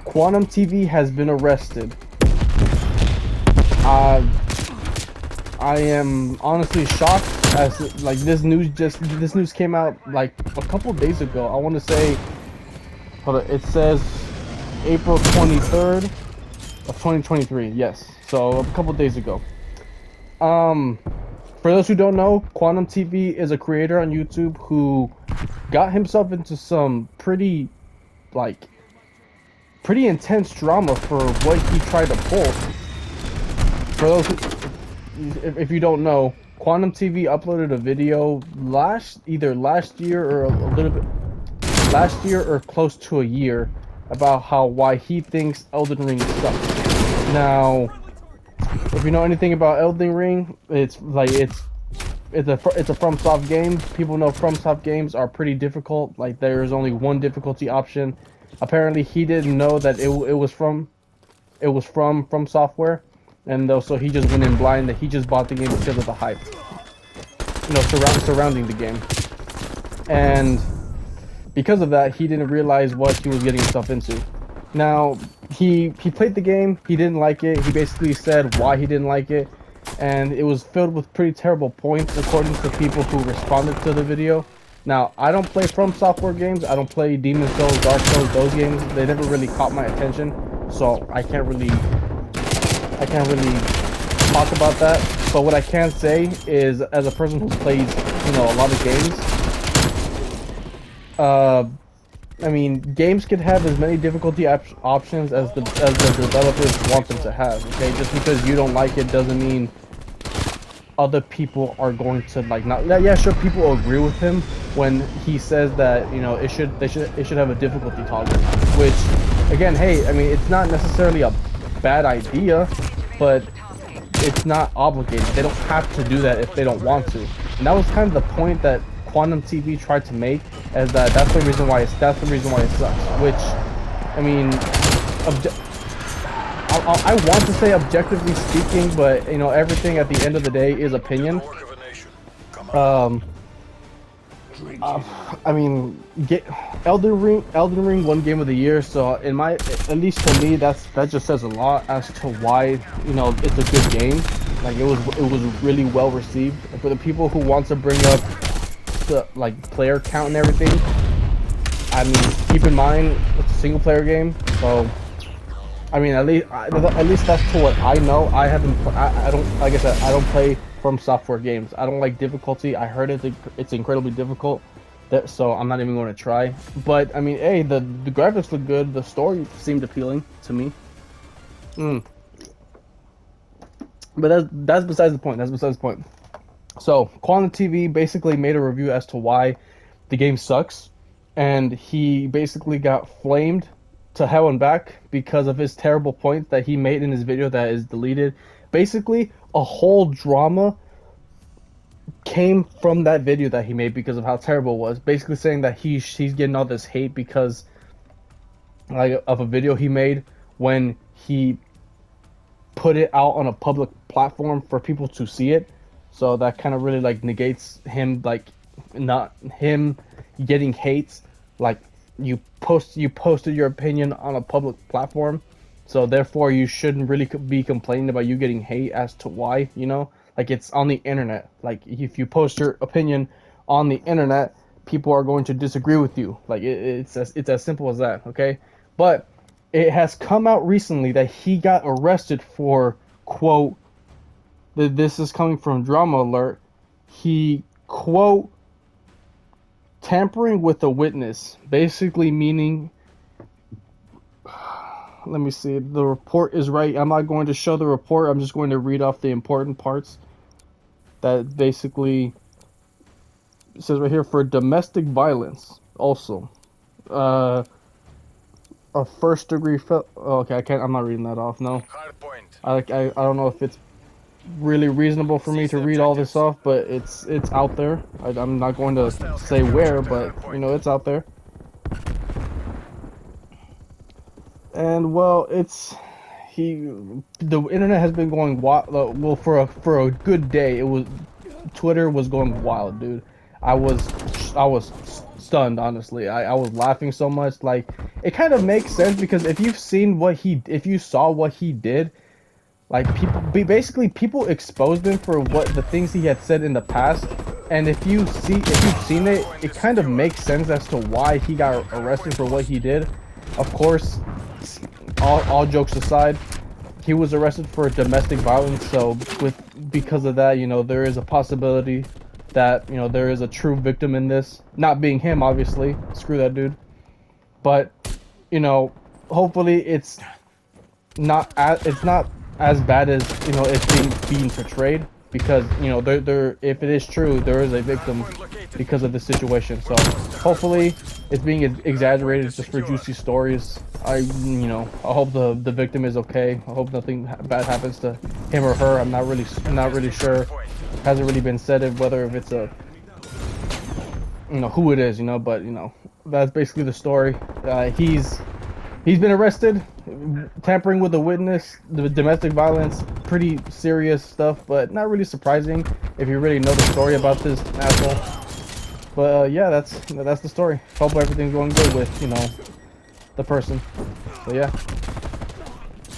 Quantum TV has been arrested. Uh, I am honestly shocked as like this news came out like a couple days ago. I want to say, hold on, it says April 23rd of 2023. Yes, so a couple days ago. Um, for those who don't know, Quantum TV is a creator on YouTube who got himself into some like pretty intense drama for what he tried to pull. For those if you don't know, Quantum TV uploaded a video either last year or a little bit last year or close to a year about why he thinks Elden Ring sucks. Now, if you know anything about Elden Ring, it's a FromSoft game. People know FromSoft games are pretty difficult. Like there is only one difficulty option. Apparently, he didn't know that it was from From Software, and so he just went in blind. That he just bought the game because of the hype, surrounding the game, and because of that, he didn't realize what he was getting himself into. Now, he played the game. He didn't like it. He basically said why he didn't like it, and it was filled with pretty terrible points according to people who responded to the video. Now, I don't play From Software games. I don't play Demon's Souls, Dark Souls, those games. They never really caught my attention, so I can't really talk about that. But what I can say is, as a person who plays, a lot of games, I mean, games can have as many difficulty options as the developers want them to have. Okay, just because you don't like it doesn't mean other people are going to like not. Yeah, sure, people agree with him when he says that it should have a difficulty toggle. Which, again, hey, I mean, it's not necessarily a bad idea, but it's not obligated. They don't have to do that if they don't want to. And that was kind of the point that Quantum TV tried to make, as that's the reason why it sucks. Which, I mean, I want to say objectively speaking, but everything at the end of the day is opinion. I mean, Elden Ring won Game of the Year, so at least to me, that just says a lot as to why it's a good game. Like it was really well received. And for the people who want to bring up the player count and everything, I mean, keep in mind it's a single player game, so I mean at least that's to what I know. I don't, like I said, I don't play From Software games. I don't like difficulty. I heard it's incredibly difficult, so I'm not even going to try. But I mean, hey, the graphics look good. The story seemed appealing to me. But that's besides the point. So, Quantum TV basically made a review as to why the game sucks, and he basically got flamed to hell and back because of his terrible points that he made in his video that is deleted. Basically, a whole drama came from that video that he made because of how terrible it was. Basically saying that he's getting all this hate because of a video he made when he put it out on a public platform for people to see it. So that kind of really negates him, not him getting hate. Like you posted your opinion on a public platform, so therefore you shouldn't really be complaining about you getting hate as to why. Like it's on the internet. Like if you post your opinion on the internet, people are going to disagree with you. Like it's as simple as that. Okay, but it has come out recently that he got arrested for, quote, this is coming from Drama Alert, he, quote, tampering with a witness, basically meaning, let me see, the report is right. I'm not going to show the report, I'm just going to read off the important parts. That basically says right here, for domestic violence, also. A first degree okay, I'm not reading that off, no. I don't know if it's really reasonable for me to read all this off, but it's out there. I'm not going to say where, but it's out there. And well, the internet has been going wild. Well, for a good day, Twitter was going wild, dude. I was stunned. Honestly, I was laughing so much. Like, it kind of makes sense because if you've seen if you saw what he did, like basically people exposed him for what the things he had said in the past. And if you've seen it, it kind of makes sense as to why he got arrested for what he did. Of course, all jokes aside, he was arrested for domestic violence. So because of that, you know, there is a possibility that, you know, there is a true victim in this. Not being him, obviously. Screw that dude. But, you know, hopefully it's not as bad as, you know, it's being portrayed, because, you know, there if it is true, there is a victim because of the situation. So hopefully it's being exaggerated just for juicy stories. I hope the victim is okay. I hope nothing bad happens to him or her. I'm not really sure. Hasn't really been said whether if it's a, you know, who it is, you know, but, you know, that's basically the story. He's been arrested, tampering with a witness, the domestic violence, pretty serious stuff, but not really surprising if you really know the story about this asshole. But yeah, that's the story. Hope everything's going good with, you know, the person. So yeah.